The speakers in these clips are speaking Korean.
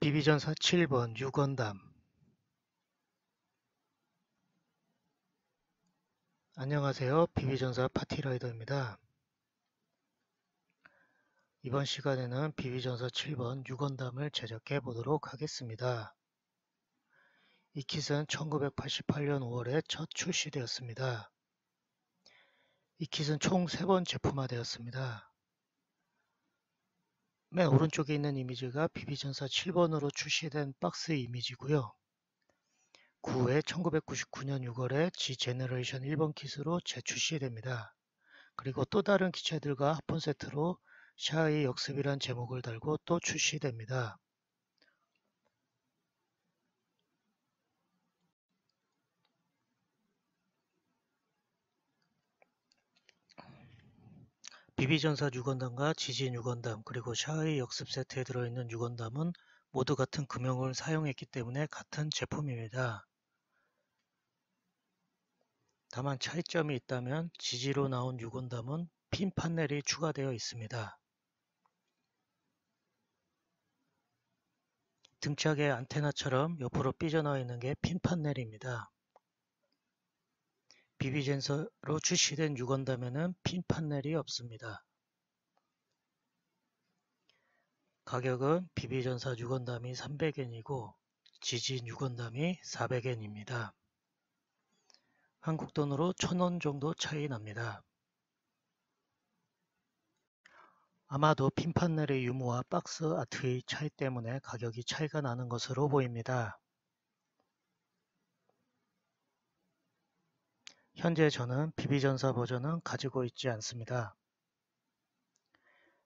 비비전사 7번 유건담. 안녕하세요. 비비전사 파티라이더입니다. 이번 시간에는 비비전사 7번 유건담을 제작해 보도록 하겠습니다. 이 킷은 1988년 5월에 첫 출시되었습니다. 이 킷은 총 3번 제품화되었습니다. 맨 오른쪽에 있는 이미지가 비비전사 7번으로 출시된 박스 이미지고요. 그 후에 1999년 6월에 G-제너레이션 1번 킷으로 재출시됩니다. 그리고 또 다른 기체들과 합본 세트로 샤의 역습이란 제목을 달고 또 출시됩니다. 비비전사 6원담과 지진 6원담 그리고 샤의 역습 세트에 들어있는 6원담은 모두 같은 금형을 사용했기 때문에 같은 제품입니다. 다만 차이점이 있다면 지지로 나온 6원담은 핀 판넬이 추가되어 있습니다. 등짝의 안테나처럼 옆으로 삐져나와 있는 게 핀 판넬입니다. 비비전사로 출시된 6원담에는 핀 판넬이 없습니다. 가격은 비비전사 6원담이 300엔이고 지진 6원담이 400엔입니다. 한국 돈으로 1000원 정도 차이 납니다. 아마도 핀 판넬의 유무와 박스 아트의 차이 때문에 가격이 차이가 나는 것으로 보입니다. 현재 저는 비비전사 버전은 가지고 있지 않습니다.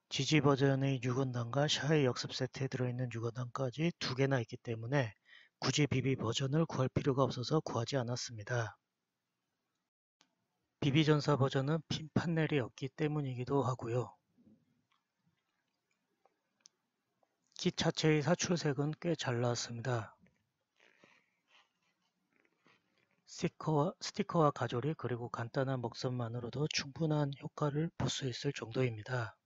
지지 버전의 6원담과 샤의 역습 세트에 들어있는 6원담까지 2개나 있기 때문에 굳이 비비 버전을 구할 필요가 없어서 구하지 않았습니다. 비비전사 버전은 핀 판넬이 없기 때문이기도 하고요. 킷 자체의 사출색은 꽤 잘 나왔습니다. 스티커와 가조리 그리고 간단한 먹선만으로도 충분한 효과를 볼 수 있을 정도입니다.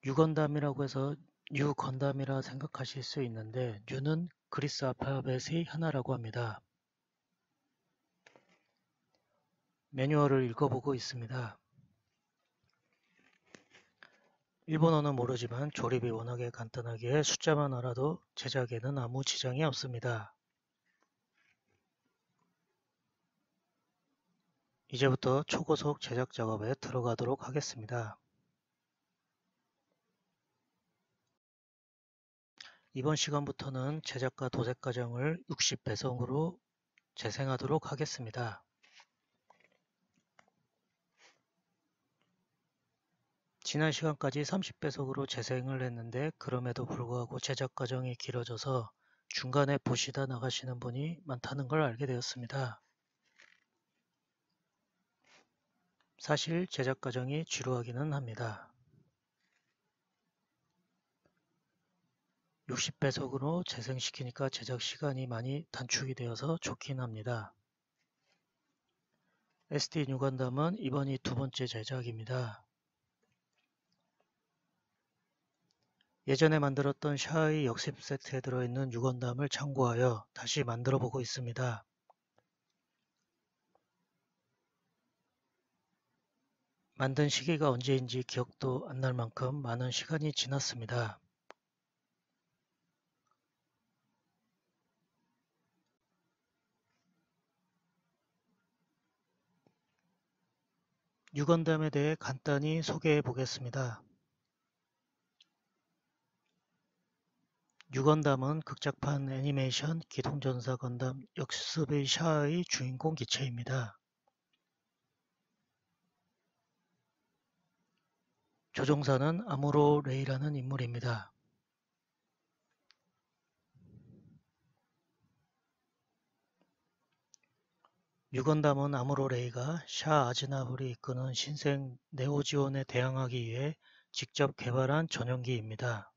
뉴건담이라고 해서 뉴건담이라 생각하실 수 있는데 뉴는 그리스 알파벳의 하나라고 합니다. 매뉴얼을 읽어보고 있습니다. 일본어는 모르지만 조립이 워낙에 간단하기에 숫자만 알아도 제작에는 아무 지장이 없습니다. 이제부터 초고속 제작 작업에 들어가도록 하겠습니다. 이번 시간부터는 제작과 도색 과정을 60배속으로 재생하도록 하겠습니다. 지난 시간까지 30배속으로 재생을 했는데 그럼에도 불구하고 제작 과정이 길어져서 중간에 보시다 나가시는 분이 많다는 걸 알게 되었습니다. 사실 제작 과정이 지루하기는 합니다. 60배속으로 재생시키니까 제작 시간이 많이 단축이 되어서 좋긴 합니다. SD 뉴건담은 이번이 2번째 제작입니다. 예전에 만들었던 샤의 역습 세트에 들어있는 유건담을 참고하여 다시 만들어 보고 있습니다. 만든 시기가 언제인지 기억도 안 날 만큼 많은 시간이 지났습니다. 유건담에 대해 간단히 소개해 보겠습니다. 유건담은 극작판 애니메이션 기동전사 건담 역습의 샤의 주인공 기체입니다. 조종사는 아무로 레이라는 인물입니다. 유건담은 아무로 레이가 샤 아즈나블이 이끄는 신생 네오지온에 대항하기 위해 직접 개발한 전용기입니다.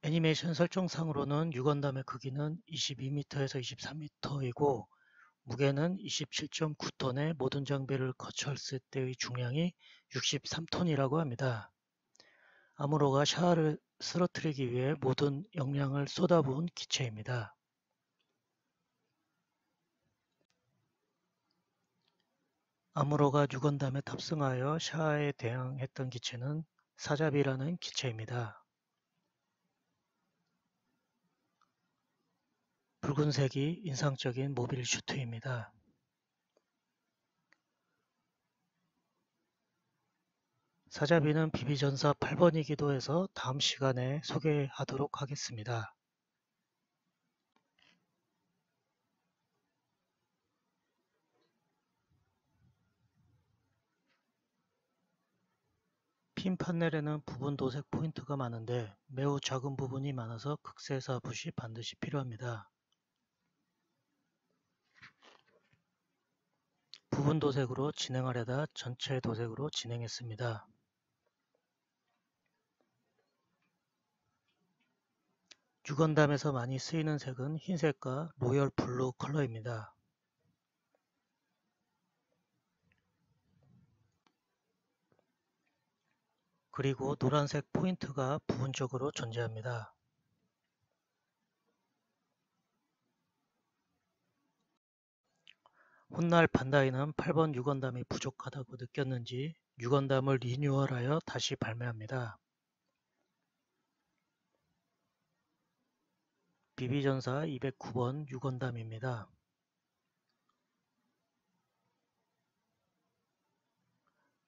애니메이션 설정상으로는 유건담의 크기는 22m에서 23m이고 무게는 27.9톤에 모든 장비를 거쳤을 때의 중량이 63톤이라고 합니다. 아무로가 샤아를 쓰러뜨리기 위해 모든 역량을 쏟아부은 기체입니다. 아무로가 유건담에 탑승하여 샤아에 대항했던 기체는 사자비라는 기체입니다. 붉은색이 인상적인 모빌 슈트입니다. 사자비는 비비전사 8번이기도 해서 다음 시간에 소개하도록 하겠습니다. 핀 판넬에는 부분 도색 포인트가 많은데 매우 작은 부분이 많아서 극세사붓이 반드시 필요합니다. 부분 도색으로 진행하려다 전체 도색으로 진행했습니다. 유건담에서 많이 쓰이는 색은 흰색과 로열 블루 컬러입니다. 그리고 노란색 포인트가 부분적으로 존재합니다. 훗날 반다이는 8번 유건담이 부족하다고 느꼈는지 유건담을 리뉴얼하여 다시 발매합니다. 비비전사 209번 유건담입니다.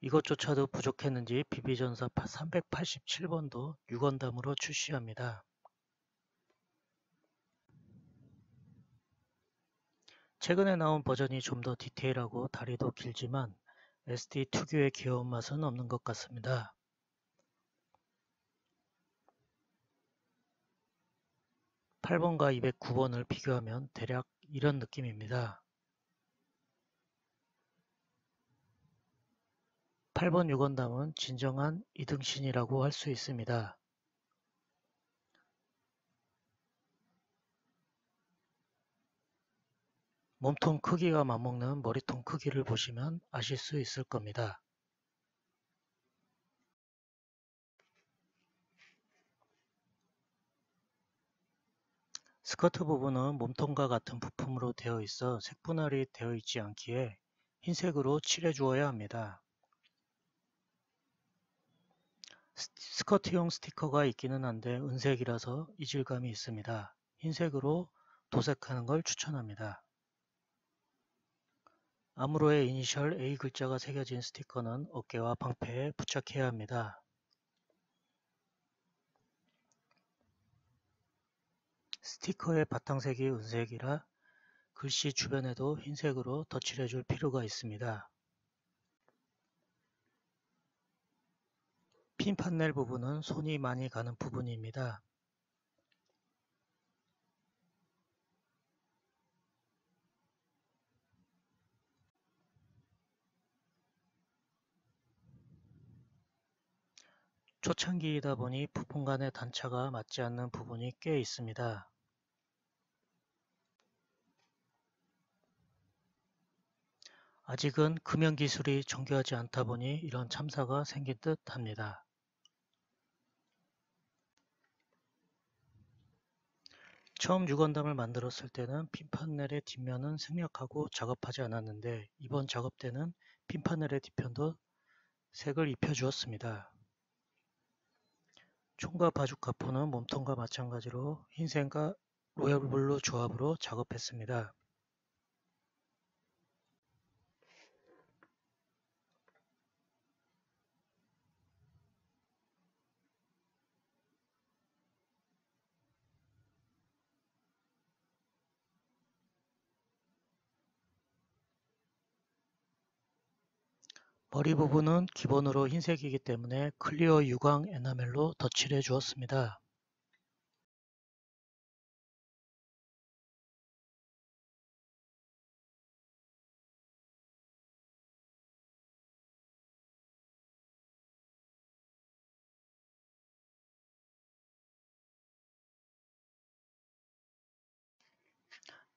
이것조차도 부족했는지 비비전사 387번도 유건담으로 출시합니다. 최근에 나온 버전이 좀 더 디테일하고 다리도 길지만 SD 특유의 귀여운 맛은 없는 것 같습니다. (8번과) 209번을 비교하면 대략 이런 느낌입니다. 8번 유건담은 진정한 이등신이라고 할 수 있습니다. 몸통 크기가 맞먹는 머리통 크기를 보시면 아실 수 있을 겁니다. 스커트 부분은 몸통과 같은 부품으로 되어 있어 색분할이 되어 있지 않기에 흰색으로 칠해 주어야 합니다. 스커트용 스티커가 있기는 한데 은색이라서 이질감이 있습니다. 흰색으로 도색하는 걸 추천합니다. 아무로의 이니셜 A 글자가 새겨진 스티커는 어깨와 방패에 부착해야 합니다. 스티커의 바탕색이 은색이라 글씨 주변에도 흰색으로 덧칠해줄 필요가 있습니다. 핀 판넬 부분은 손이 많이 가는 부분입니다. 초창기이다 보니 부품 간의 단차가 맞지 않는 부분이 꽤 있습니다. 아직은 금형 기술이 정교하지 않다 보니 이런 참사가 생긴 듯 합니다. 처음 유건담을 만들었을 때는 핀 판넬의 뒷면은 생략하고 작업하지 않았는데 이번 작업 때는 핀 판넬의 뒤편도 색을 입혀주었습니다. 총과 바둑 가포는 몸통과 마찬가지로 흰색과 로열블루 조합으로 작업했습니다. 머리 부분은 기본으로 흰색이기 때문에 클리어 유광 에나멜로 덧칠해 주었습니다.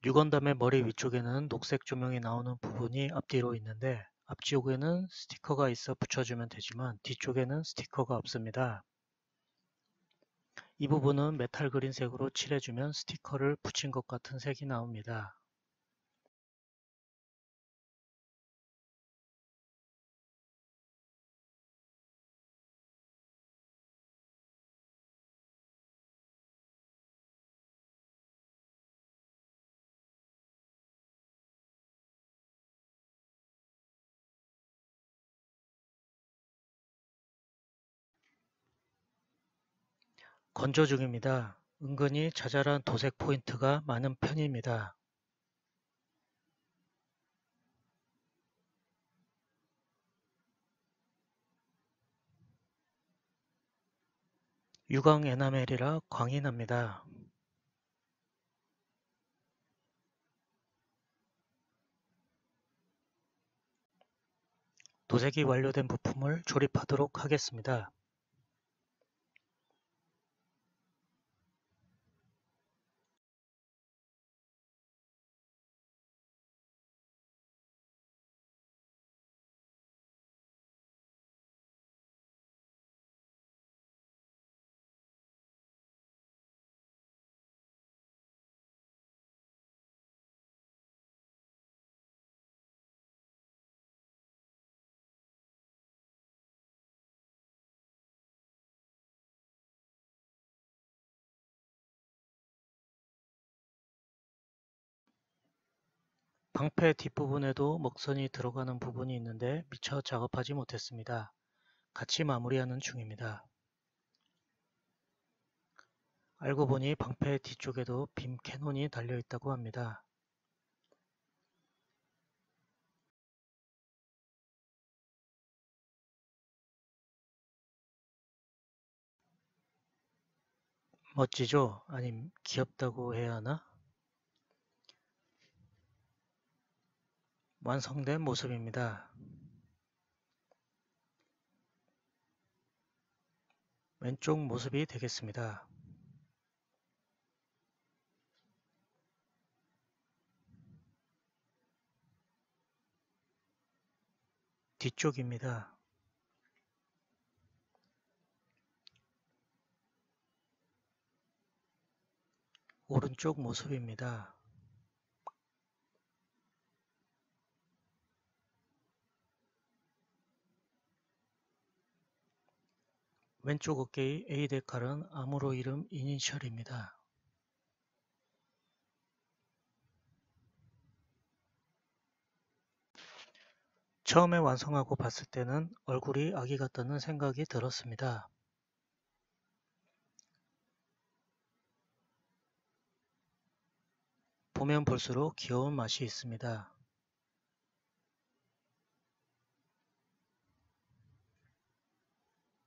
유건담의 머리 위쪽에는 녹색 조명이 나오는 부분이 앞뒤로 있는데 앞쪽에는 스티커가 있어 붙여주면 되지만 뒤쪽에는 스티커가 없습니다. 이 부분은 메탈 그린색으로 칠해주면 스티커를 붙인 것 같은 색이 나옵니다. 건조 중입니다. 은근히 자잘한 도색 포인트가 많은 편입니다. 유광 에나멜이라 광이 납니다. 도색이 완료된 부품을 조립하도록 하겠습니다. 방패 뒷부분에도 먹선이 들어가는 부분이 있는데 미처 작업하지 못했습니다. 같이 마무리하는 중입니다. 알고 보니 방패 뒤쪽에도 빔 캐논이 달려 있다고 합니다. 멋지죠? 아님 귀엽다고 해야 하나? 완성된 모습입니다. 왼쪽 모습이 되겠습니다. 뒤쪽입니다. 오른쪽 모습입니다. 왼쪽 어깨의 A 데칼은 암호로 이름 이니셜입니다. 처음에 완성하고 봤을 때는 얼굴이 아기 같다는 생각이 들었습니다. 보면 볼수록 귀여운 맛이 있습니다.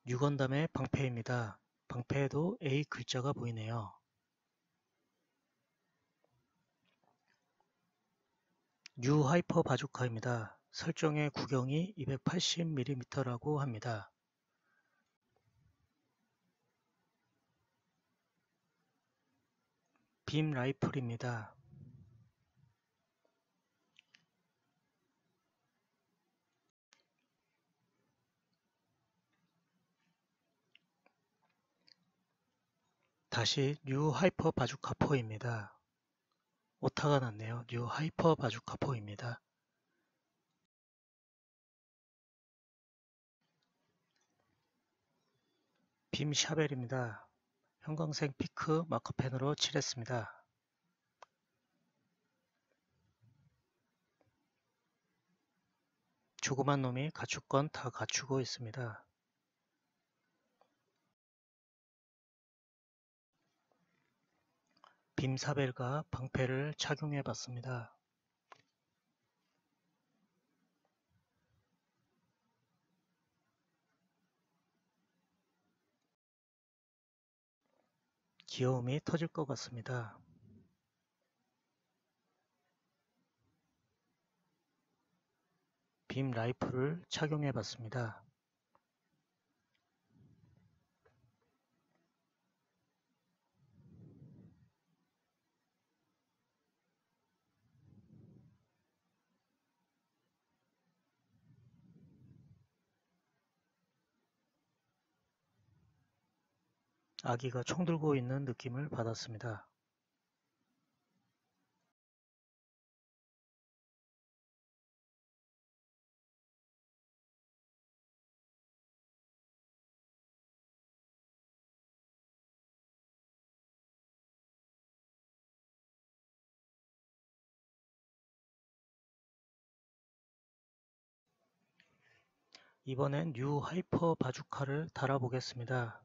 뉴건담의 방패입니다. 방패에도 A 글자가 보이네요. 뉴 하이퍼 바주카입니다. 설정의 구경이 280mm라고 합니다. 빔 라이플입니다. 다시 뉴 하이퍼 바주카4입니다. 오타가 났네요. 뉴 하이퍼 바주카4입니다. 빔 샤벨입니다. 형광색 피크 마커펜으로 칠했습니다. 조그만 놈이 갖출 건 다 갖추고 있습니다. 빔 사벨과 방패를 착용해 봤습니다. 귀여움이 터질 것 같습니다. 빔 라이플을 착용해 봤습니다. 아기가 총 들고 있는 느낌을 받았습니다. 이번엔 뉴 하이퍼 바주카를 달아보겠습니다.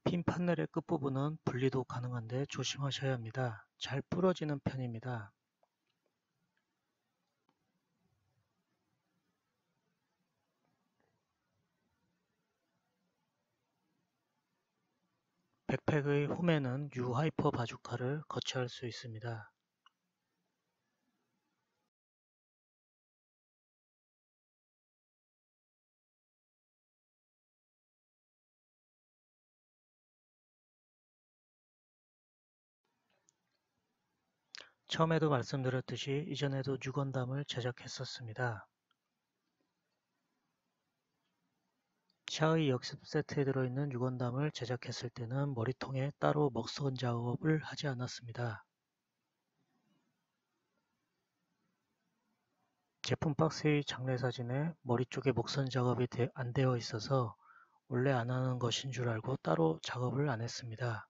핀 판넬의 끝부분은 분리도 가능한데 조심하셔야 합니다. 잘 부러지는 편입니다. 백팩의 홈에는 뉴 하이퍼 바주카를 거치할 수 있습니다. 처음에도 말씀드렸듯이 이전에도 뉴건담을 제작했었습니다. 샤의 역습 세트에 들어있는 뉴건담을 제작했을 때는 머리통에 따로 먹선 작업을 하지 않았습니다. 제품 박스의 장례 사진에 머리 쪽에 먹선 작업이 안 되어 있어서 원래 안 하는 것인 줄 알고 따로 작업을 안 했습니다.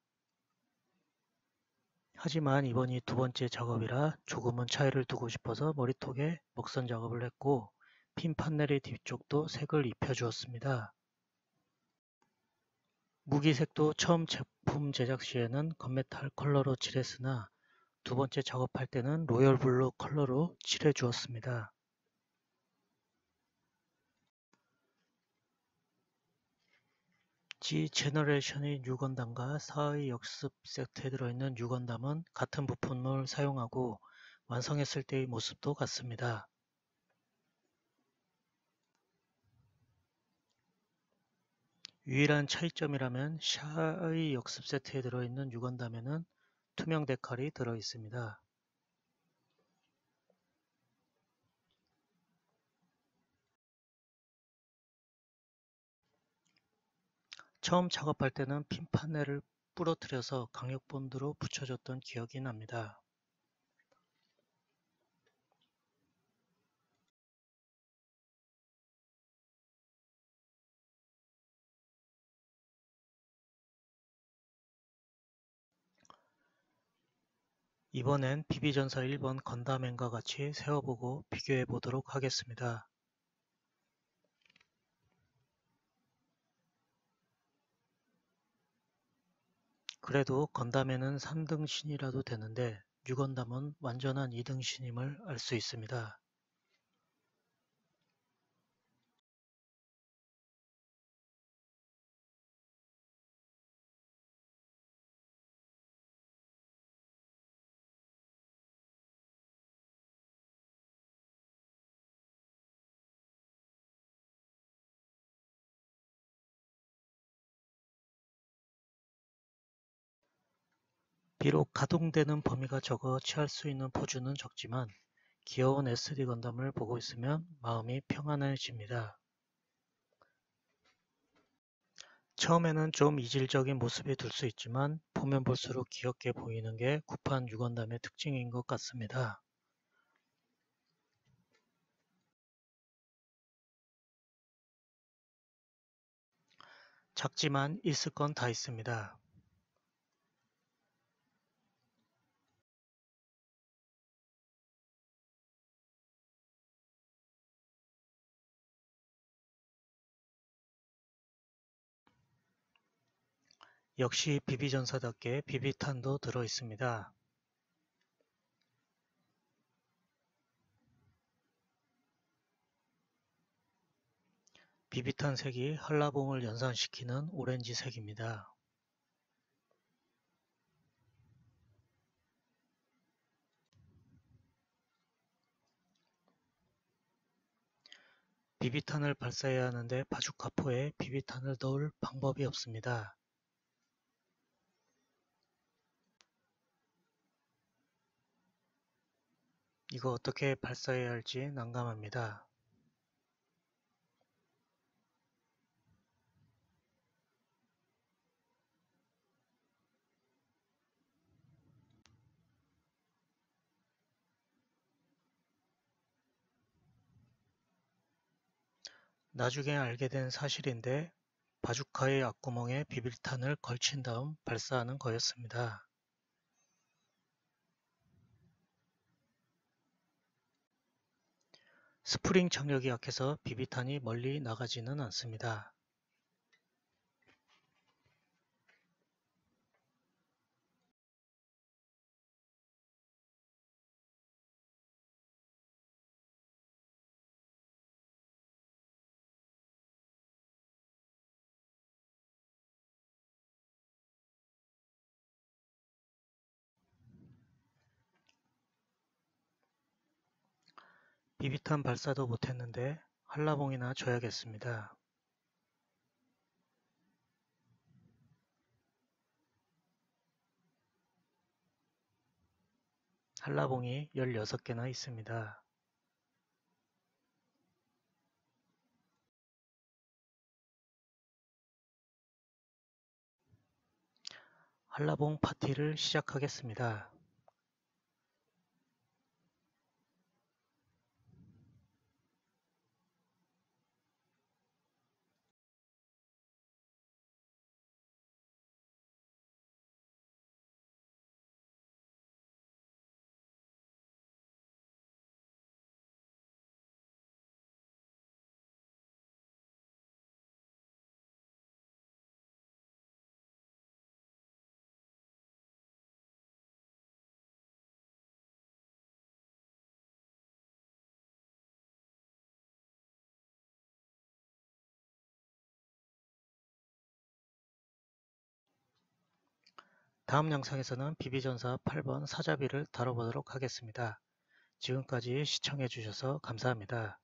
하지만 이번이 두 번째 작업이라 조금은 차이를 두고 싶어서 머리통에 먹선 작업을 했고 핀 판넬의 뒤쪽도 색을 입혀주었습니다. 무기색도 처음 제품 제작 시에는 건메탈 컬러로 칠했으나 두 번째 작업할 때는 로열 블루 컬러로 칠해 주었습니다. G 제너레이션의 뉴건담과 4의 역습 세트에 들어있는 뉴건담은 같은 부품을 사용하고 완성했을 때의 모습도 같습니다. 유일한 차이점이라면 샤의 역습 세트에 들어있는 뉴건담에는 투명 데칼이 들어있습니다. 처음 작업할 때는 핀 판넬을 부러뜨려서 강력본드로 붙여줬던 기억이 납니다. 이번엔 BB전사 1번 건담맨과 같이 세워보고 비교해 보도록 하겠습니다. 그래도 건담맨은 3등신이라도 되는데 뉴건담은 완전한 2등신임을 알 수 있습니다. 비록 가동되는 범위가 적어 취할 수 있는 포즈는 적지만 귀여운 SD 건담을 보고 있으면 마음이 평안해집니다. 처음에는 좀 이질적인 모습이 들 수 있지만 보면 볼수록 귀엽게 보이는 게 구판 유건담의 특징인 것 같습니다. 작지만 있을 건 다 있습니다. 역시 비비전사답게 비비탄도 들어 있습니다. 비비탄 색이 한라봉을 연상시키는 오렌지색입니다. 비비탄을 발사해야 하는데 바주카포에 비비탄을 넣을 방법이 없습니다. 이거 어떻게 발사해야 할지 난감합니다. 나중에 알게 된 사실인데 바주카의 앞구멍에 비비탄을 걸친 다음 발사하는 거였습니다. 스프링 장력이 약해서 비비탄이 멀리 나가지는 않습니다. 비비탄 발사도 못했는데 한라봉이나 줘야겠습니다. 한라봉이 16개나 있습니다. 한라봉 파티를 시작하겠습니다. 다음 영상에서는 비비전사 8번 사자비를 다뤄보도록 하겠습니다. 지금까지 시청해 주셔서 감사합니다.